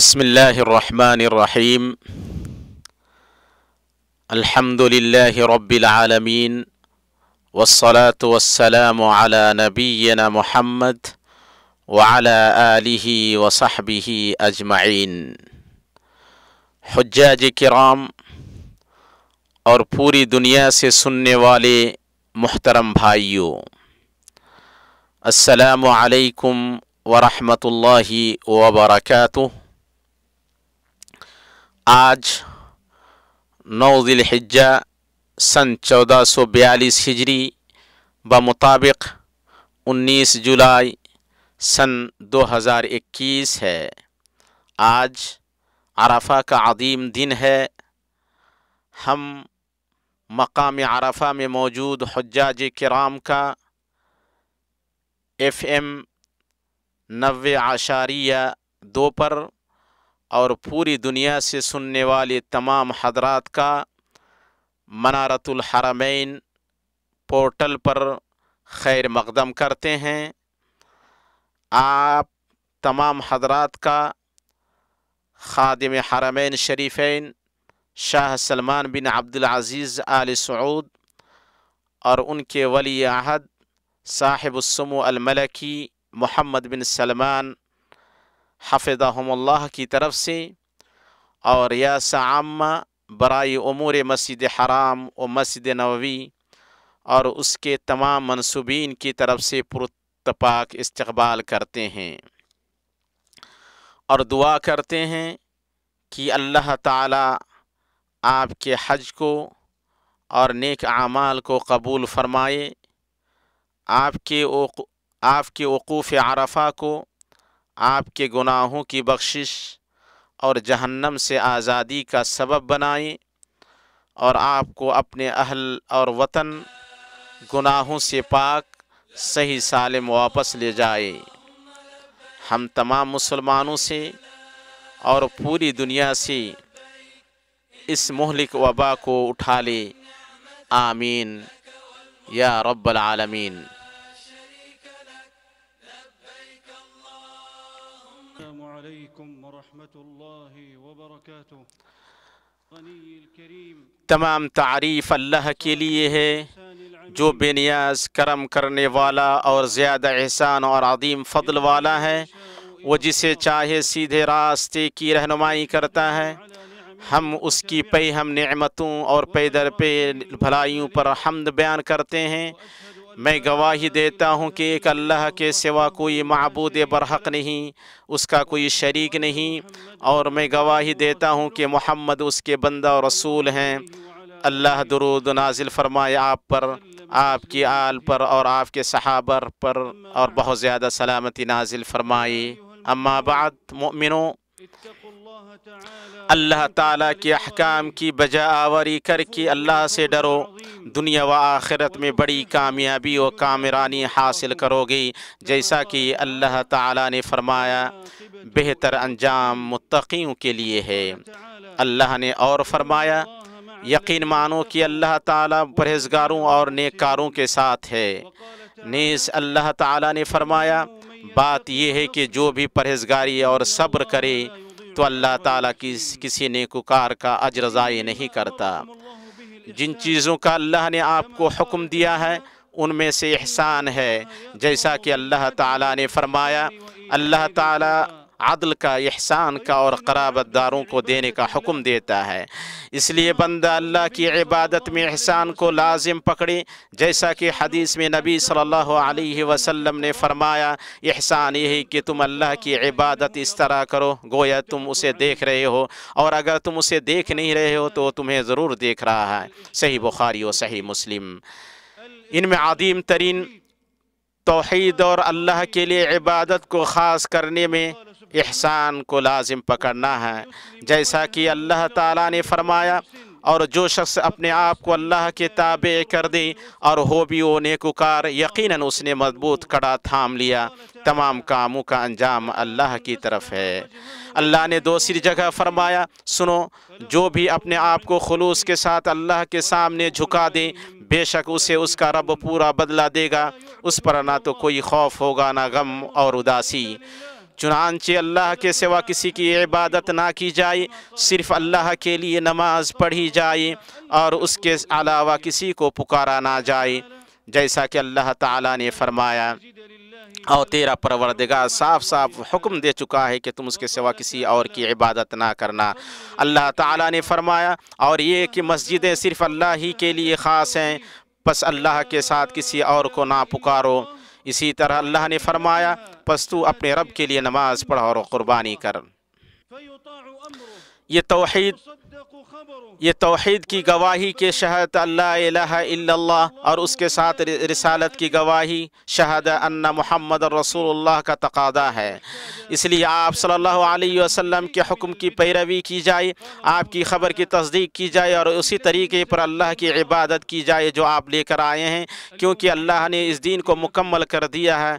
बिस्मिल्लाहिर्रहमानिर्रहीम। अल्हम्दुलिल्लाहि रब्बिल आलमीन वस्सलातु वस्सलामु अला नबिय्यिना मुहम्मद व अला आलिहि व सहबिहि अजमईन। हुज्जाज किराम और पूरी दुनिया से सुनने वाले मुहतरम भाइयों, अस्सलामु अलैकुम व रहमतुल्लाहि व बरकातुहू। आज 9 ज़िलहिज्जा सन 1442 हिजरी बमुताबिक 19 जुलाई सन 2021 है। आज अरफा का अदीम दिन है। हम मकाम अरफा में मौजूद हुज्जाज किराम का FM 90.2 पर और पूरी दुनिया से सुनने वाले तमाम हजरात का मनारतुल हरमैन पोर्टल पर खैर मक़दम करते हैं। आप तमाम हजरात का खादिम हरमैन शरीफैन शाह सलमान बिन अब्दुल अज़ीज़ आल सऊद और उनके वली अहद साहिबुस्सुमू अल मलकी मोहम्मद बिन सलमान हफ़िज़हुमुल्लाह की तरफ से और रियासा आम्मा बराए उमूर मस्जिद हराम और मस्जिद नबवी और उसके तमाम मंसूबीन की तरफ से पुरत्तपाक इस्तक़बाल करते हैं और दुआ करते हैं कि अल्लाह ताला आपके हज को और नेक आमाल को कबूल फरमाए, आपके वक़ूफ़ अरफा को आपके गुनाहों की बख्शिश और जहन्नम से आज़ादी का सबब बनाए और आपको अपने अहल और वतन गुनाहों से पाक सही सालिम वापस ले जाए। हम तमाम मुसलमानों से और पूरी दुनिया से इस मुहलिक वबा को उठा ले, आमीन या रब्बल आलमीन। तमाम तारीफ़ अल्लाह के लिए है जो बेनियाज करम करने वाला और ज़्यादा एहसान और अदीम फ़ضल वाला है। वो जिसे चाहे सीधे रास्ते की रहनुमाई करता है। हम उसकी पे हम नेमतों और पे दर पे भलाइयों पर हम्द बयान करते हैं। मैं गवाही देता हूँ कि एक अल्लाह के सिवा कोई माबूद बरहक नहीं, उसका कोई शरीक नहीं, और मैं गवाही देता हूँ कि मोहम्मद उसके बंदा और रसूल हैं। अल्लाह दुरूद नाजिल फरमाए आप पर, आपकी आल पर और आपके सहाबा पर और बहुत ज़्यादा सलामती नाजिल फरमाए। अम्मा बाद मोमिनो, अल्लाह ताला के अहकाम की बजा आवरी करके अल्लाह से डरो। दुनिया व आखिरत में बड़ी कामयाबी और कामरानी हासिल करोगे। जैसा कि अल्लाह ताला ने फरमाया, बेहतर अंजाम मुत्तक़ियों के लिए है। अल्लाह ने और फरमाया, यकीन मानो कि अल्लाह ताला परहेज़गारों और नेककारों के साथ है। नीज़ अल्लाह ताला ने फरमाया, बात यह है कि जो भी परहेज़गारी और सब्र करे तो अल्लाह ताला किसी नेकुकार का अज्र ज़ाय नहीं करता। जिन चीज़ों का अल्लाह ने आपको हुक्म दिया है उनमें से एहसान है। जैसा कि अल्लाह ताला ने फरमाया, अल्लाह ताला अदल का, एहसान का और क़राबतदारों को देने का हुक्म देता है। इसलिए बंदा अल्लाह की इबादत में एहसान को लाजिम पकड़े। जैसा कि हदीस में नबी सल्लल्लाहु अलैहि वसल्लम ने फरमाया, एहसान ये है कि तुम अल्लाह की इबादत इस तरह करो गोया तुम उसे देख रहे हो, और अगर तुम उसे देख नहीं रहे हो तो तुम्हें ज़रूर देख रहा है। सही बुखारी और सही मुस्लिम। इनमें अदीम तरीन तौहीद और अल्लाह के लिए इबादत को ख़ास करने में एहसान को लाजिम पकड़ना है। जैसा कि अल्लाह ताला ने फरमाया, और जो शख्स अपने आप को अल्लाह के ताबे कर दे और हो भी वो नेकुकार, यकीनन उसने मजबूत कड़ा थाम लिया। तमाम कामों का अंजाम अल्लाह की तरफ है। अल्लाह ने दूसरी जगह फरमाया, सुनो, जो भी अपने आप को खुलूस के साथ अल्लाह के सामने झुका दे, बेशक उसे उसका रब पूरा बदला देगा। उस पर ना तो कोई खौफ होगा ना गम और उदासी। चुनांचे अल्लाह के सिवा किसी की इबादत ना की जाए, सिर्फ़ अल्लाह के लिए नमाज पढ़ी जाए और उसके अलावा किसी को पुकारा ना जाए। जैसा कि अल्लाह ताला ने फरमाया और तेरा परवरदिगार साफ साफ हुक्म दे चुका है कि तुम उसके सिवा किसी और की इबादत ना करना। अल्लाह ताला ने फरमाया और ये कि मस्जिदें सिर्फ़ अल्लाह ही के लिए ख़ास हैं, बस अल्लाह के साथ किसी और को ना पुकारो। इसी तरह अल्लाह ने फरमाया बस तू अपने रब के लिए नमाज पढ़ और क़ुरबानी कर। ये तौहीद की गवाही के शहादत अल्ला इलाहा इल्लल्लाह और उसके साथ रिसालत की गवाही शहादत अन्ना मुहम्मद रसूलुल्लाह का तकादा है। इसलिए आप सल्लल्लाहु अलैहि वसल्लम के हुक्म की पैरवी की जाए, आपकी ख़बर की तस्दीक की जाए और उसी तरीके पर अल्लाह की इबादत की जाए जो आप लेकर आए हैं, क्योंकि अल्लाह ने इस दीन को मुकम्मल कर दिया है।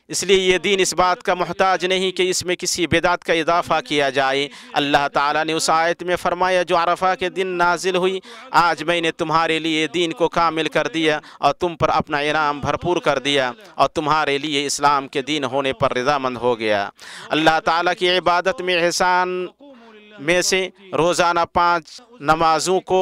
इसलिए ये दीन इस बात का मोहताज नहीं कि इसमें किसी बिदात का इजाफ़ा किया जाए। अल्लाह ताला ने उस आयत में फरमाया जो अरफा के दिन नाजिल हुई, आज मैंने तुम्हारे लिए दीन को कामिल कर दिया और तुम पर अपना इनाम भरपूर कर दिया और तुम्हारे लिए इस्लाम के दीन होने पर रज़ामंद हो गया। अल्लाह ताला की इबादत में एहसान में से रोज़ाना 5 नमाज़ों को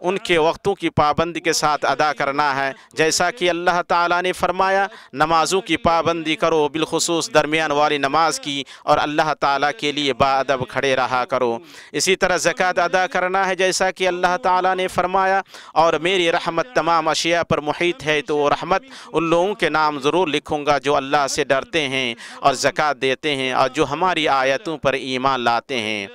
उनके वक्तों की पाबंदी के साथ अदा करना है। जैसा कि अल्लाह ताला ने फरमाया नमाज़ों की पाबंदी करो, बिलखुसूस दरमियान वाली नमाज की, और अल्लाह ताला के लिए बाअदब खड़े रहा करो। इसी तरह ज़कात अदा करना है, जैसा कि अल्लाह ताला ने फरमाया और मेरी रहमत तमाम अशिया पर मुहीत है, तो वो रहमत उन लोगों के नाम ज़रूर लिखूँगा जो अल्लाह से डरते हैं और ज़कात देते हैं और जो हमारी आयतों पर ईमान लाते हैं।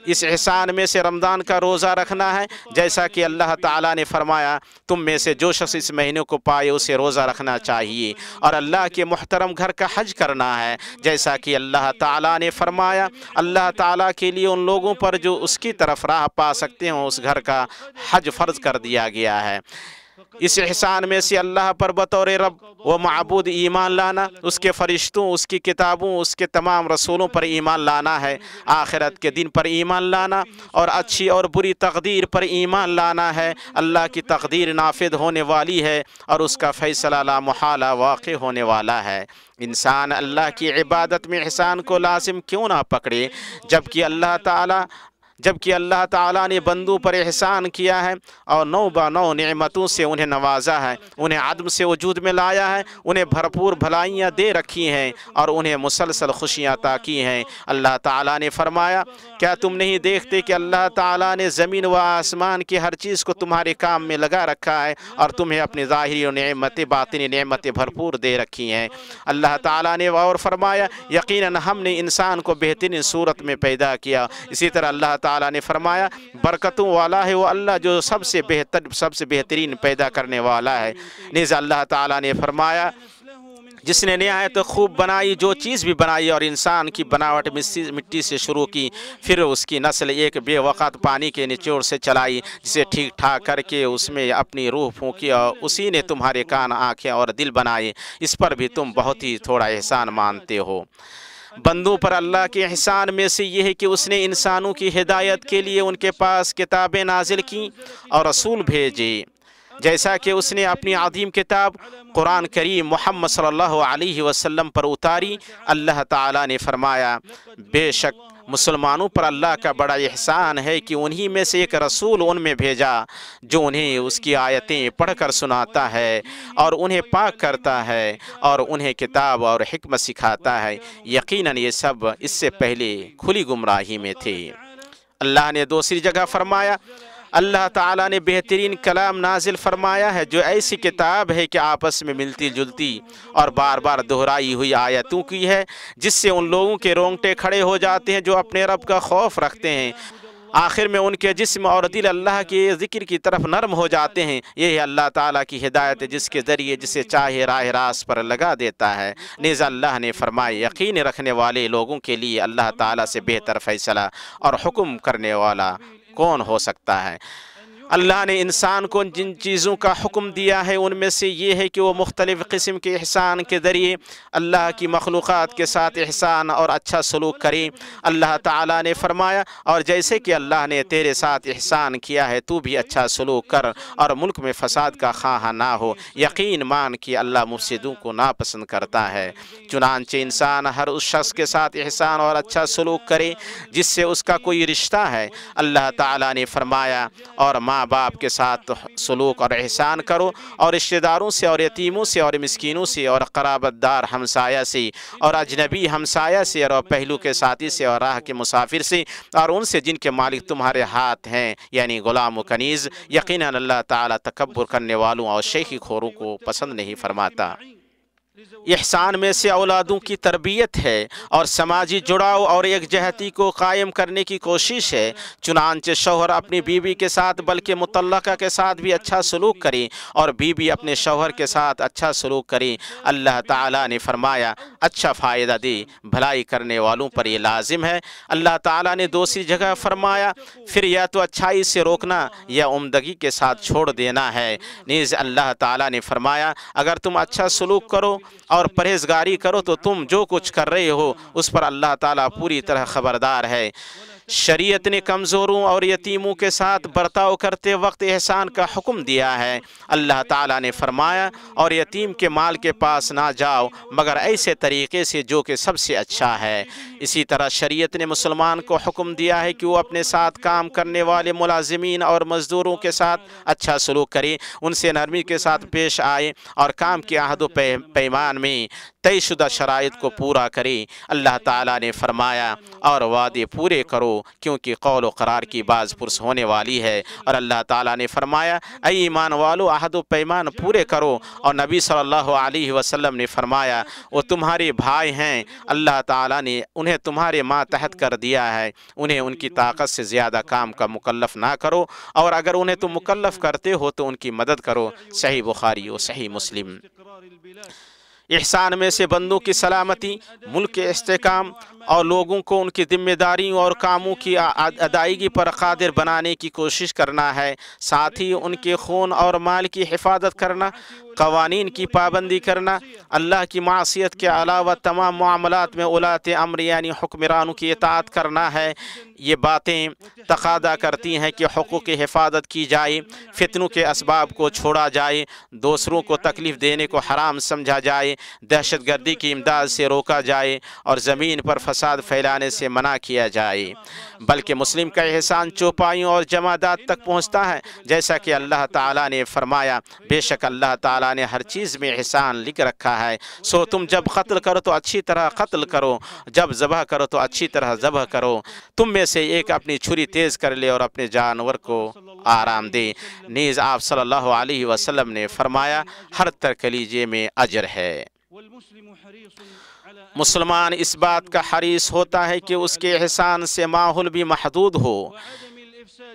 इस एहसान में से रमज़ान का रोज़ा रखना है, जैसा कि अल्लाह ताला ने फरमाया तुम में से जो शख्स इस महीने को पाए उसे रोज़ा रखना चाहिए, और अल्लाह के मुहतरम घर का हज करना है, जैसा कि अल्लाह ताला ने फरमाया अल्लाह ताला के लिए उन लोगों पर जो उसकी तरफ राह पा सकते हों उस घर का हज फ़र्ज़ कर दिया गया है। इस एहसान में से अल्लाह पर बतौर रब व माबूद ईमान लाना, उसके फ़रिश्तों, उसकी किताबों, उसके तमाम रसूलों पर ईमान लाना है, आखिरत के दिन पर ईमान लाना और अच्छी और बुरी तकदीर पर ईमान लाना है। अल्लाह की तकदीर नाफिद होने वाली है और उसका फ़ैसला ला मुहाला वाक़ई होने वाला है। इंसान अल्लाह की इबादत में एहसान को लाजिम क्यों ना पकड़े, जबकि अल्लाह ताला ने बंदों पर एहसान किया है और 9 बा 9 नेमतों से उन्हें नवाजा है, उन्हें आदम से वजूद में लाया है, उन्हें भरपूर भलाइयाँ दे रखी हैं और उन्हें मुसलसल खुशियाँ अता की हैं। अल्लाह ताला ने फरमाया क्या तुम नहीं देखते कि अल्लाह ताला ने ज़मीन व आसमान की हर चीज़ को तुम्हारे काम में लगा रखा है और तुम्हें अपनी ज़ाहिरी नेमतें बातिनी नेमतें भरपूर दे रखी हैं। अल्लाह ताला ने और फरमाया यकीनन हमने इंसान को बेहतरीन सूरत में पैदा किया। इसी तरह अल्लाह ताला ने फरमाया बरकतों वाला है वो अल्लाह जो सबसे बेहतरीन पैदा करने वाला है। निज़ अल्लाह ताला ने फरमाया जिसने निहायत खूब बनाई जो चीज़ भी बनाई और इंसान की बनावट मिट्टी से शुरू की, फिर उसकी नस्ल एक बेवक़्त पानी के निचोड़ से चलाई, जिसे ठीक ठाक करके उसमें अपनी रूह फूंकी और उसी ने तुम्हारे कान, आँखें और दिल बनाए। इस पर भी तुम बहुत ही थोड़ा एहसान मानते हो। बंदों पर अल्लाह के एहसान में से यह है कि उसने इंसानों की हिदायत के लिए उनके पास किताबें नाजिल की और रसूल भेजे, जैसा कि उसने अपनी अज़ीम किताब कुरान करीम मोहम्मद सल्लल्लाहु अलैहि वसल्लम पर उतारी। अल्लाह ताला ने फरमाया बेशक मुसलमानों पर अल्लाह का बड़ा एहसान है कि उन्हीं में से एक रसूल उनमें भेजा जो उन्हें उसकी आयतें पढ़कर सुनाता है और उन्हें पाक करता है और उन्हें किताब और हिकमत सिखाता है। यकीनन ये सब इससे पहले खुली गुमराही में थे। अल्लाह ने दूसरी जगह फरमाया अल्लाह ताला ने बेहतरीन कलाम नाजिल फरमाया है जो ऐसी किताब है कि आपस में मिलती जुलती और बार बार दोहराई हुई आयतों की है, जिससे उन लोगों के रोंगटे खड़े हो जाते हैं जो अपने रब का खौफ रखते हैं। आखिर में उनके जिस्म और दिल अल्लाह के ज़िक्र की तरफ नरम हो जाते हैं। यह अल्लाह ताला की हिदायत है जिसके ज़रिए जिसे चाहे राह रास्त पर लगा देता है। निज़ अल्लाह ने फरमाया यकीन रखने वाले लोगों के लिए अल्लाह ताला से बेहतर फ़ैसला और हुक्म करने वाला कौन हो सकता है। अल्लाह ने इंसान को जिन चीज़ों का हुक्म दिया है उनमें से ये है कि वो मुख्तलिफ़ किस्म के एहसान के ज़रिए अल्लाह की मखलूक़ात के साथ एहसान और अच्छा सलूक करे। अल्लाह ताला ने फरमाया, और जैसे कि अल्लाह ने तेरे साथ एहसान किया है तू भी अच्छा सलूक कर और मुल्क में फ़साद का ख़्वाह ना हो। यकीन मान कि अल्लाह मुफ़सिदों को नापसंद करता है। चुनांचे इंसान हर उस शख्स के साथ एहसान और अच्छा सलूक करे जिससे उसका कोई रिश्ता है। अल्लाह ताला ने फरमाया, और माँ बाप के साथ सलूक और एहसान करो, और रिश्तेदारों से और यतीमों से और मिस्कीनों से और क़राबतदार हमसाया से और अजनबी हमसाया से और पहलू के साथी से और राह के मुसाफिर से और उनसे जिनके मालिक तुम्हारे हाथ हैं, यानी गुलाम व कनीज़। यकीनन अल्लाह ताला तकब्बुर करने वालों और शेखी खोरों को पसंद नहीं फरमाता। इहसान में से औलादों की तरबियत है और समाजी जुड़ाव और एकजहती को कायम करने की कोशिश है। चुनांचे शौहर अपनी बीवी के साथ बल्कि मुतल्लका के साथ भी अच्छा सलूक करे और बीवी अपने शौहर के साथ अच्छा सलूक करे। अल्लाह ताला ने फरमाया, अच्छा फ़ायदा दे, भलाई करने वालों पर ये लाजिम है। अल्लाह ताला ने दूसरी जगह फरमाया, फिर या तो अच्छाई से रोकना या उम्दगी के साथ छोड़ देना है। नीज़ अल्लाह ताला ने फरमाया, अगर तुम अच्छा सलूक करो और परहेज़गारी करो तो तुम जो कुछ कर रहे हो उस पर अल्लाह ताला पूरी तरह ख़बरदार है। शरीयत ने कमज़ोरों और यतीमों के साथ बर्ताव करते वक्त एहसान का हुक्म दिया है। अल्लाह ताला ने फरमाया, और यतीम के माल के पास ना जाओ मगर ऐसे तरीक़े से जो कि सबसे अच्छा है। इसी तरह शरीयत ने मुसलमान को हुक्म दिया है कि वो अपने साथ काम करने वाले मुलाजिमीन और मज़दूरों के साथ अच्छा सलूक करे, उनसे नरमी के साथ पेश आए और काम के अहद पैमान में तयशुदा शराइत को पूरा करे। अल्लाह ताला ने फरमाया, और वादे पूरे करो क्योंकि कौल व करार की बाज़ पुरस होने वाली है। और अल्लाह ताला ने फरमाया, ऐ ईमान वालो अहद व पैमान पूरे करो। और नबी सल्लल्लाहु अलैहि वसल्लम ने फरमाया, वो तुम्हारे भाई हैं, अल्लाह ताला ने उन्हें तुम्हारे मातहत कर दिया है, उन्हें उनकी ताकत से ज़्यादा काम का मुकल्लफ़ ना करो, और अगर उन्हें तुम मुकल्लफ़ करते हो तो उनकी मदद करो। सही बुखारी और सही मुस्लिम। इहसान में से बंदों की सलामती, मुल्क के इस्तेहकाम और लोगों को उनकी जिम्मेदारियों और कामों की अदायगी पर कादिर बनाने की कोशिश करना है। साथ ही उनके खून और माल की हिफाजत करना, क़वानीन की पाबंदी करना, अल्लाह की मासियत के अलावा तमाम मामलात में उलाते अम्र यानी हुक्मरानों की इताअत करना है। ये बातें तकादा करती हैं कि हुकूक़ की हिफाजत की जाए, फितनों के असबाब को छोड़ा जाए, दूसरों को तकलीफ़ देने को हराम समझा जाए, दहशत गर्दी की इमदाद से रोका जाए और ज़मीन पर फसाद फैलाने से मना किया जाए। बल्कि मुस्लिम का एहसान चौपाइयों और जमादात तक पहुँचता है, जैसा कि अल्लाह ताला ने फरमाया, बेशक अल्लाह ताला ने हर चीज़ में एहसान लिख रखा है। सो तुम जब कत्ल करो तो अच्छी तरह कत्ल करो, जब ज़बह करो तो अच्छी तरह ज़बह करो। तुम में से एक अपनी छुरी तेज़ कर ले और अपने जानवर को आराम दे। नीज़ आप सल्लल्लाहु अलैहि वसल्लम ने फरमाया, हर तरकलीजे में अजर है। मुसलमान इस बात का हरीस होता है कि उसके एहसान से माहौल भी महदूद हो,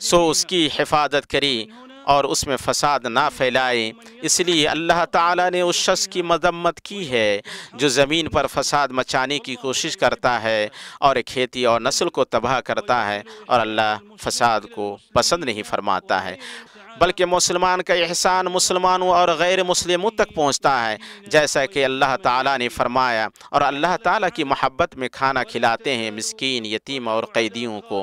सो उसकी हिफाजत करे और उसमें फ़साद ना फैलाए। इसलिए अल्लाह ताला ने उस शख्स की मज़म्मत की है जो ज़मीन पर फ़साद मचाने की कोशिश करता है और खेती और नस्ल को तबाह करता है, और अल्लाह फ़साद को पसंद नहीं फरमाता है। बल्कि मुसलमान का एहसान मुसलमानों और गैर मुस्लिमों तक पहुँचता है, जैसा कि अल्लाह ताला ने फरमाया, और अल्लाह ताला की मोहब्बत में खाना खिलाते हैं मिस्कीन, यतीम और कैदियों को।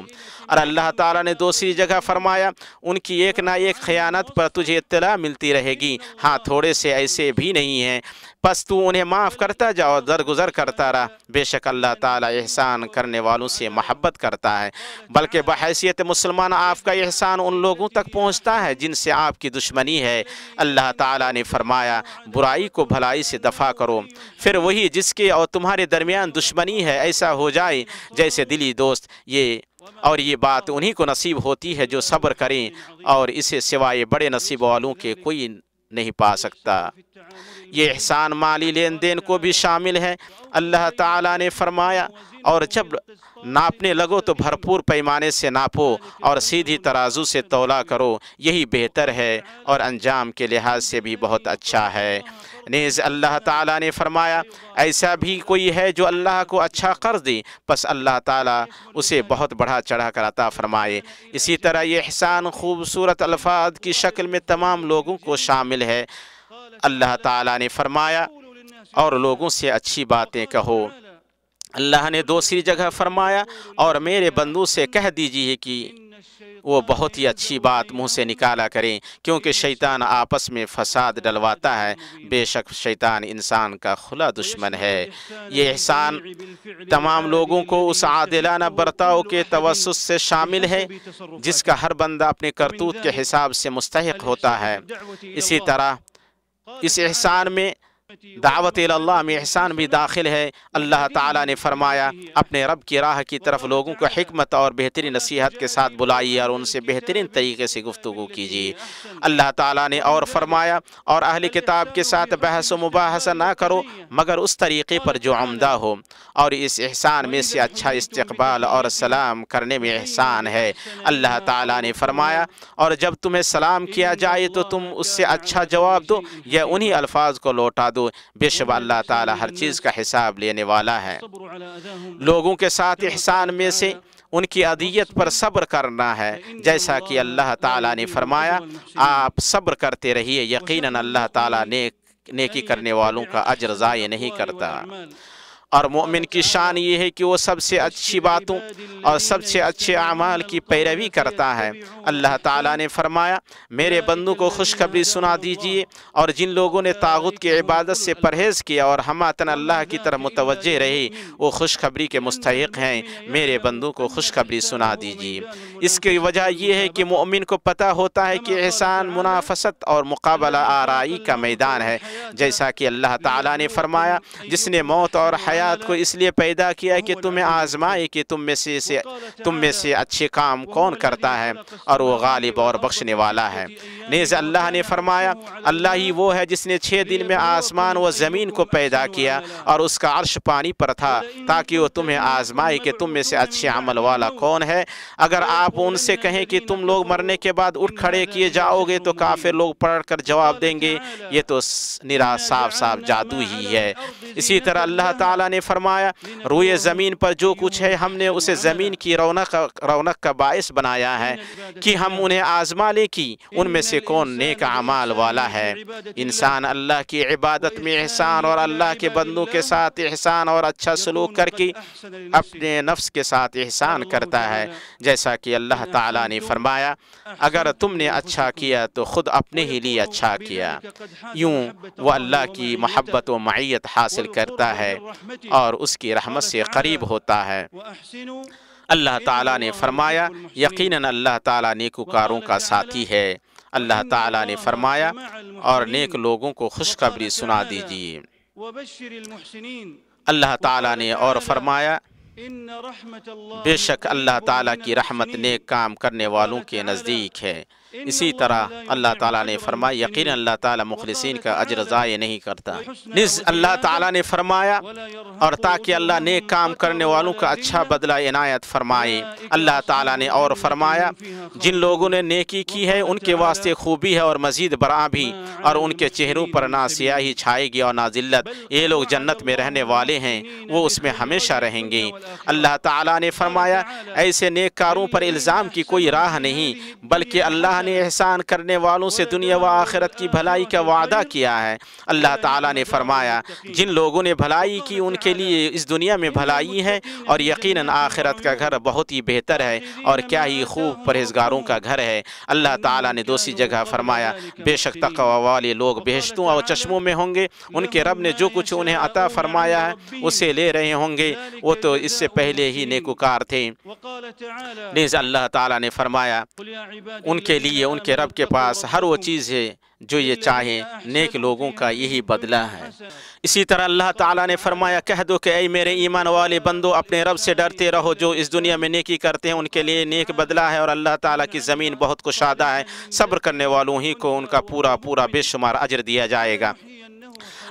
और अल्लाह ताला ने दूसरी जगह फरमाया, उनकी एक ना एक खयानत पर तुझे इत्तला मिलती रहेगी। हाँ, थोड़े से ऐसे भी नहीं हैं, बस तू उन्हें माफ़ करता जा और दरगुजर करता रहा। बेशक अल्लाह ताला एहसान करने वालों से मोहब्बत करता है। बल्कि बहैसियत मुसलमान आपका एहसान उन लोगों तक पहुँचता है जिनसे आपकी दुश्मनी है। अल्लाह ताला ने फरमाया, बुराई को भलाई से दफ़ा करो, फिर वही जिसके और तुम्हारे दरमियान दुश्मनी है ऐसा हो जाए जैसे दिली दोस्त। ये बात उन्हीं को नसीब होती है जो सब्र करें, और इसे सिवाय बड़े नसीब वालों के कोई नहीं पा सकता। ये एहसान माली लेन देन को भी शामिल है। अल्लाह ताला ने फरमाया, اور جب ناپنے لگو تو بھرپور پیمانے سے ناپو اور سیدھی ترازو سے تولا کرو، یہی بہتر ہے اور انجام کے لحاظ سے بھی بہت اچھا ہے۔ نیز اللہ تعالیٰ نے فرمایا ایسا بھی کوئی ہے جو اللہ کو اچھا قرض دے پس اللہ تعالیٰ اسے بہت بڑھا چڑھا کر عطا فرمائے۔ اسی طرح یہ احسان خوبصورت الفاظ کی شکل میں تمام لوگوں کو شامل ہے۔ اللہ تعالیٰ نے فرمایا اور لوگوں سے اچھی باتیں کہو۔ اللہ نے دوسری جگہ فرمایا اور میرے بندوں سے کہہ دیجیے کہ وہ بہت ہی اچھی بات منہ سے نکالا کریں، کیونکہ شیطان آپس میں فساد ڈلواتا ہے، بے شک شیطان انسان کا کھلا دشمن ہے۔ یہ احسان تمام لوگوں کو اس عادلانہ برتاؤ کے توسط سے شامل ہے جس کا ہر بندہ اپنے کرتوت کے حساب سے مستحق ہوتا ہے۔ اسی طرح اس احسان میں دعوت اللہ میں احسان بھی داخل ہے۔ اللہ تعالیٰ نے فرمایا اپنے رب کی راہ کی طرف لوگوں کو حکمت اور بہترین نصیحت کے ساتھ بلائیے اور ان سے بہترین طریقے سے گفتگو کیجیے۔ اللہ تعالیٰ نے اور فرمایا اور اہل کتاب کے ساتھ بحث و مباحثہ نہ کرو مگر اس طریقے پر جو عمدہ ہو، اور اس احسان میں سے اچھا استقبال اور سلام کرنے میں احسان ہے۔ اللہ تعالیٰ نے فرمایا اور جب تمہیں سلام کیا جائے تو تم اس سے اچھا جواب دو یا انہی الفاظ کو لوٹا دو، بے شک اللہ تعالیٰ ہر چیز کا حساب لینے والا ہے۔ لوگوں کے ساتھ احسان میں سے ان کی اذیت پر صبر کرنا ہے، جیسا کہ اللہ تعالیٰ نے فرمایا آپ صبر کرتے رہیے، یقیناً اللہ تعالیٰ نیکی کرنے والوں کا اجر ضائع نہیں کرتا۔ اور مومن کی شان یہ ہے کہ وہ سب سے اچھی باتوں اور سب سے اچھے اعمال کی پیروی کرتا ہے۔ اللہ تعالیٰ نے فرمایا میرے بندوں کو خوشخبری سنا دیجئے، اور جن لوگوں نے طاغوت کی عبادت سے پرہیز کیا اور ہماتن اللہ کی طرف متوجہ رہے وہ خوشخبری کے مستحق ہیں، میرے بندوں کو خوشخبری سنا دیجئے۔ اس کی وجہ یہ ہے کہ مومن کو پتہ ہوتا ہے کہ احسان منافست اور مقابلہ آرائی کا میدان ہے، جیسا کہ اللہ تعالیٰ نے فرمایا جس نے موت اور حیات کو اس لیے پیدا کیا کہ تمہیں آزمائے کہ تم میں سے اچھے کام کون کرتا ہے، اور وہ غالب اور بخشنے والا ہے۔ نیز اللہ نے فرمایا اللہ ہی وہ ہے جس نے 6 دن میں آسمان و زمین کو پیدا کیا اور اس کا عرش پانی پر تھا تاکہ وہ تمہیں آزمائے کہ تم میں سے اچھے عمل والا کون ہے۔ اگر آپ ان سے کہیں کہ تم لوگ مرنے کے بعد اٹھ کھڑے کیے جاؤ گے تو کافر لوگ پڑھ کر جواب دیں گے یہ تو نرا صاف صاف جادو ہی ہے۔ اسی طرح اللہ تعالیٰ نے فرمایا روئے زمین پر جو کچھ ہے ہم نے اسے زمین کی رونق کا باعث بنایا ہے کہ ہم انہیں آزما لیں کہ ان میں سے کون نیک اعمال والا ہے۔ انسان اللہ کی عبادت میں احسان اور اللہ کے بندوں کے ساتھ احسان اور اچھا سلوک کر کے اپنے نفس کے ساتھ احسان کرتا ہے، جیسا کہ اللہ تعالیٰ نے فرمایا اگر تم نے اچھا کیا تو خود اپنے ہی لیے اچھا کیا۔ یوں وہ اللہ کی محبت و معیت حاصل کرتا ہے اور اس کی رحمت سے قریب ہوتا ہے۔ اللہ تعالیٰ نے فرمایا یقیناً اللہ تعالیٰ نیکوکاروں کا ساتھی ہے۔ اللہ تعالیٰ نے فرمایا اور نیک لوگوں کو خوشخبری سنا دیجیے۔ اللہ تعالیٰ نے اور فرمایا بے شک اللہ تعالیٰ کی رحمت نیک کام کرنے والوں کے نزدیک ہے۔ اسی طرح اللہ تعالیٰ نے فرمایا یقیناً اللہ تعالیٰ مخلصین کا اجر ضائع نہیں کرتا۔ نیز اللہ تعالیٰ نے فرمایا اور تاکہ اللہ نیک کام کرنے والوں کا اچھا بدلہ عنایت فرمائے۔ اللہ تعالیٰ نے اور فرمایا جن لوگوں نے نیکی کی ہے ان کے واسطے خوبی ہے اور مزید برآں بھی، اور ان کے چہروں پر نہ سیاہی چھائے گی اور نہ ذلت، یہ لوگ جنت میں رہنے والے ہیں، وہ اس میں ہمیشہ رہیں گے۔ اللہ تعالیٰ نے فرمایا ایسے نیک کاروں پر الزام کی کوئی راہ نہیں، بلکہ اللہ نے احسان کرنے والوں سے دنیا و آخرت کی بھلائی کا وعدہ کیا ہے۔ اللہ تعالیٰ نے فرمایا جن لوگوں نے بھلائی کی ان کے لیے اس دنیا میں بھلائی ہے اور یقیناً آخرت کا گھر بہت ہی بہتر ہے، اور کیا ہی خوب پرہیزگاروں کا گھر ہے۔ اللہ تعالیٰ نے دوسری جگہ فرمایا بے شک تقوی والے لوگ بہشتوں اور چشموں میں ہوں گے، ان کے رب نے جو کچھ انہیں عطا فرمایا ہے اسے لے رہے ہوں گے، وہ تو اس سے پہلے ہی نیکوکار تھے۔ نیز اللہ تعالیٰ نے فرمایا ان کے لیے ان کے رب کے پاس ہر وہ چیز ہے جو یہ چاہیں، نیک لوگوں کا یہی بدلہ ہے۔ اسی طرح اللہ تعالیٰ نے فرمایا کہہ دو کہ اے میرے ایمان والے بندو اپنے رب سے ڈرتے رہو، جو اس دنیا میں نیکی کرتے ہیں ان کے لیے نیک بدلہ ہے، اور اللہ تعالیٰ کی زمین بہت کشادہ ہے، صبر کرنے والوں ہی کو ان کا پورا بے شمار اجر دیا جائے گا۔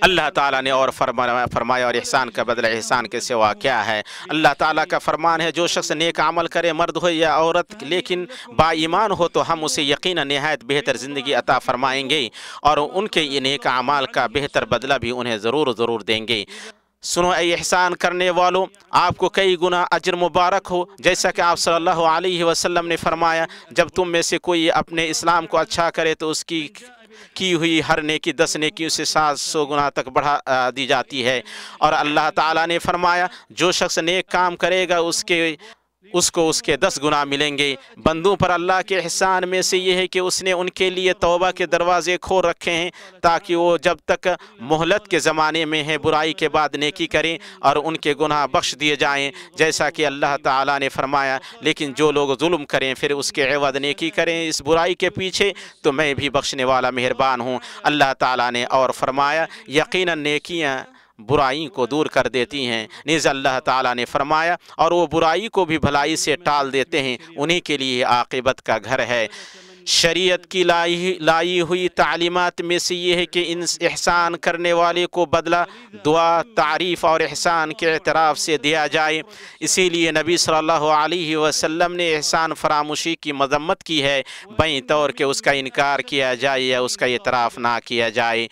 अल्लाह ताला ने और फरमाया और एहसान का बदला एहसान के सिवा क्या है। अल्लाह ताला का फरमान है, जो शख्स नेक अमल करे, मर्द हो या औरत, लेकिन बाईमान हो, तो हम उसे यकीनन निहायत बेहतर ज़िंदगी अता फरमाएंगे और उनके ये नेक अमाल का बेहतर बदला भी उन्हें ज़रूर देंगे। सुनो ऐ एहसान करने वालों, आपको कई गुना अजर मुबारक हो। जैसा कि आप सल्लल्लाहु अलैहि वसल्लम ने फरमाया, जब तुम में से कोई अपने इस्लाम को अच्छा करे तो उसकी की हुई हर नेकी 10 नेकियों से 700 गुना तक बढ़ा दी जाती है। और अल्लाह ताला ने फरमाया, जो शख्स नेक काम करेगा उसको उसके 10 गुना मिलेंगे। बंदों पर अल्लाह के एहसान में से ये है कि उसने उनके लिए तौबा के दरवाज़े खोल रखे हैं, ताकि वो जब तक मोहलत के ज़माने में है बुराई के बाद नेकी करें और उनके गुनाह बख्श दिए जाएं। जैसा कि अल्लाह ताला ने फरमाया, लेकिन जो लोग जुल्म करें फिर उसके एवज़ नेकी करें इस बुराई के पीछे, तो मैं भी बख्शने वाला मेहरबान हूँ। अल्लाह ताला ने और फरमाया, यकीनन नेकियाँ बुराई को दूर कर देती हैं। नीज़ अल्लाह ताला ने फरमाया, और वो बुराई को भी भलाई से टाल देते हैं, उन्हीं के लिए आक़िबत का घर है। शरीयत की लाई हुई तालीमात में से ये है कि इन एहसान करने वाले को बदला दुआ, तारीफ़ और एहसान के एतराफ़ से दिया जाए। इसीलिए नबी सल्लल्लाहु अलैहि वसल्लम ने एहसान फरामोशी की मज़म्मत की है, बाईं तौर के उसका इनकार किया जाए या उसका एतराफ़ ना किया जाए।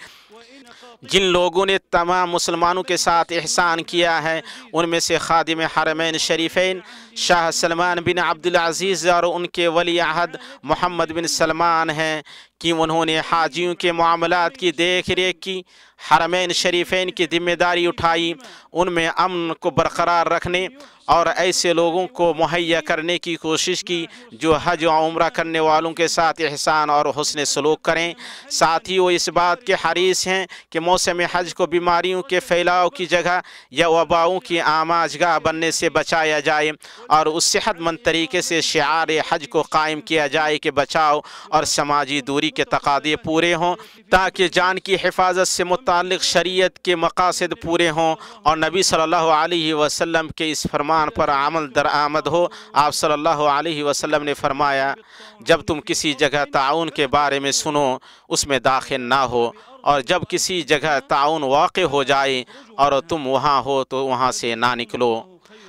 जिन लोगों ने तमाम मुसलमानों के साथ एहसान किया है, उनमें से खादिम हरमैन शरीफैन शाह सलमान बिन अब्दुल अज़ीज़ और उनके वली अहद मोहम्मद बिन सलमान हैं कि उन्होंने हाजियों के मामलात की देख रेख की, हरमैन शरीफैन की जिम्मेदारी उठाई, उनमें अमन को बरकरार रखने और ऐसे लोगों को मुहैया करने की कोशिश की जो हज और उम्रा करने वालों के साथ एहसान और हुस्न सलूक करें। साथ ही वो इस बात के हरीस हैं कि मौसम हज को बीमारियों के फैलाव की जगह या वबाओं की आमाजगाह बनने से बचाया जाए और उस सेहतमंद तरीके से शिआर हज को कायम किया जाए कि बचाव और समाजी दूरी के तकादे पूरे हों, ताकि जान की हिफाजत से मुताल्लिक़ शरीयत के मकासद पूरे हों और नबी सल्लल्लाहु अलैहि वसल्लम के इस फरमान पर अमल दरामद हो। आप सल्लल्लाहु अलैहि वसल्लम ने फरमाया, जब तुम किसी जगह ताउन के बारे में सुनो उसमें दाखिल ना हो, और जब किसी जगह ताउन वाक़े हो जाए और तुम वहाँ हो तो वहाँ से ना निकलो।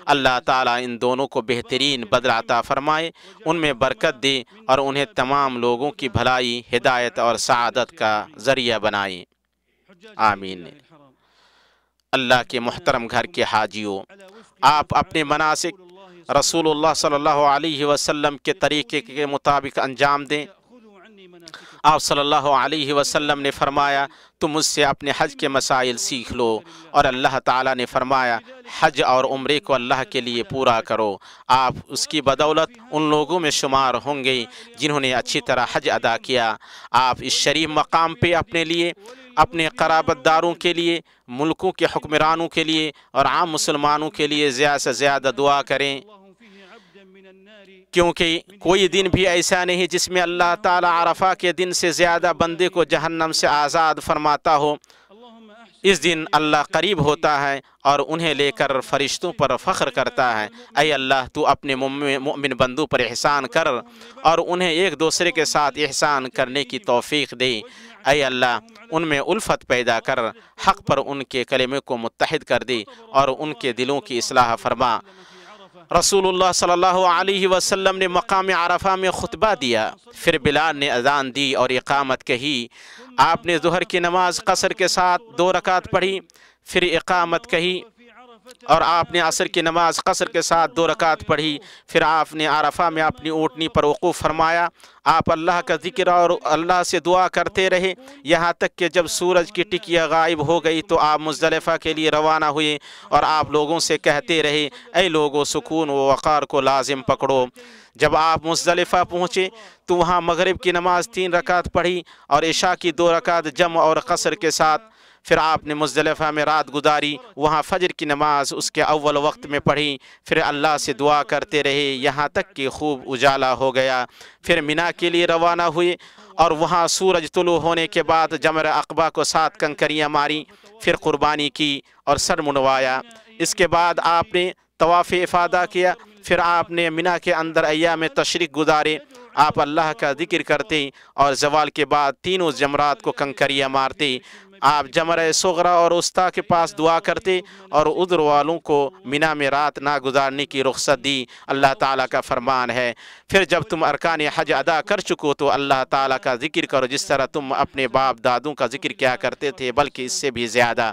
अल्लाह ताला इन दोनों को बेहतरीन बदला अता फरमाए, उनमें बरकत दे और उन्हें तमाम लोगों की भलाई, हिदायत और सआदत का ज़रिया बनाए। आमीन। अल्लाह के मुहतरम घर के हाजियों, आप अपने मनासिक रसूलुल्लाह सल्लल्लाहु अलैहि वसल्लम के तरीक़े के मुताबिक अंजाम दें। आप सल्लल्लाहु अलैहि वसल्लम ने फरमाया, तुम मुझसे अपने हज के मसाइल सीख लो, और अल्लाह ताला ने फरमाया, हज और उम्रे को अल्लाह के लिए पूरा करो। आप उसकी बदौलत उन लोगों में शुमार होंगे जिन्होंने अच्छी तरह हज अदा किया। आप इस शरीफ मकाम पे अपने लिए, अपने क़राबतदारों के लिए, मुल्कों के हुक्मरानों के लिए और आम मुसलमानों के लिए ज़्यादा से ज़्यादा दुआ करें, क्योंकि कोई दिन भी ऐसा नहीं जिसमें अल्लाह ताला अरफा के दिन से ज़्यादा बंदे को जहन्नम से आज़ाद फरमाता हो। इस दिन अल्लाह करीब होता है और उन्हें लेकर फरिश्तों पर फ़ख्र करता है। ऐ अल्लाह, तू अपने मोमिन बंदों पर एहसान कर और उन्हें एक दूसरे के साथ एहसान करने की तौफ़ीक़ दे। ऐ अल्लाह, उनमें उल्फत पैदा कर, हक़ पर उनके कलिमे को मुत्तहिद कर दे और उनके दिलों की इस्लाह फरमा। रसूलुल्लाह सल्लल्लाहु अलैहि वसल्लम ने मकाम अरफा में खुतबा दिया, फिर बिलाल ने अज़ान दी और इक़ामत कही। आपने ज़ुहर की नमाज कसर के साथ 2 रकात पढ़ी, फिर इक़ामत कही, और आपने असर की नमाज कसर के साथ 2 रकात पढ़ी। फिर आपने अरफा में अपनी ऊँटनी पर वक़ूफ़ फरमाया। आप अल्लाह का ज़िक्र और अल्लाह से दुआ करते रहे, यहाँ तक कि जब सूरज की टिकिया गायब हो गई तो आप मुज़दलिफ़ा के लिए रवाना हुए और आप लोगों से कहते रहे, ऐ लोगों, सुकून व वक़ार को लाजिम पकड़ो। जब आप मुज़दलिफ़ा पहुँचे तो वहाँ मगरिब की नमाज 3 रकात पढ़ी और इशा की 2 रकात जम और कसर के साथ। फिर आपने मुज़दलिफ़ा में रात गुजारी, वहाँ फ़जर की नमाज उसके अव्वल वक्त में पढ़ी। फिर अल्लाह से दुआ करते रहे यहाँ तक कि खूब उजाला हो गया। फिर मिना के लिए रवाना हुए और वहाँ सूरज तुलू होने के बाद जमर अक़बा को 7 कंकरियाँ मारी, फिर कुर्बानी की और सर मुंडवाया। इसके बाद आपने तवाफ़ इफ़ादा किया। फिर आपने मिना के अंदर अय्याम तशरीक़ गुजारे। आप अल्लाह का ज़िक्र करते और ज़वाल के बाद तीनों जमरात को कंकरियाँ मारते। آپ جمرہ صغرا اور وسطیٰ کے پاس دعا کرتے اور ادھر والوں کو مینا میں رات نہ گزارنے کی رخصت دی۔ اللہ تعالیٰ کا فرمان ہے پھر جب تم ارکان حج ادا کر چکو تو اللہ تعالیٰ کا ذکر کرو جس طرح تم اپنے باپ دادوں کا ذکر کیا کرتے تھے، بلکہ اس سے بھی زیادہ۔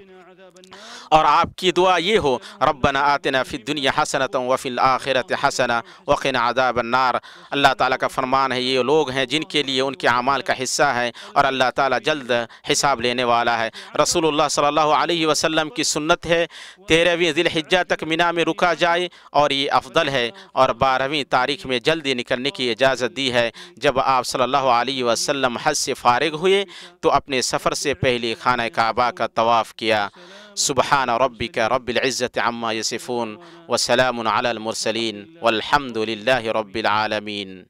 اور آپ کی دعا یہ ہو ربنا آتنا فی الدنیا حسنۃ وفی الآخرۃ حسنہ وقنا عذاب النار۔ اللہ تعالیٰ کا فرمان ہے یہ لوگ ہیں جن کے لیے ان کے اعمال کا حصہ ہے اور اللہ تعالیٰ جلد حساب لینے والا ہے۔ رسول اللہ صلی اللہ علیہ وسلم کی سنت ہے 13ویں ذی الحجہ تک مینا میں رکا جائے، اور یہ افضل ہے، اور 12ویں تاریخ میں جلدی نکلنے کی اجازت دی ہے۔ جب آپ صلی اللہ علیہ وسلم حج سے فارغ ہوئے تو اپنے سفر سے پہلے خانہ کعبہ کا طواف کیا۔ سبحان ربک رب العزت عما یصفون وسلام علی المرسلین والحمد للہ رب العالمین۔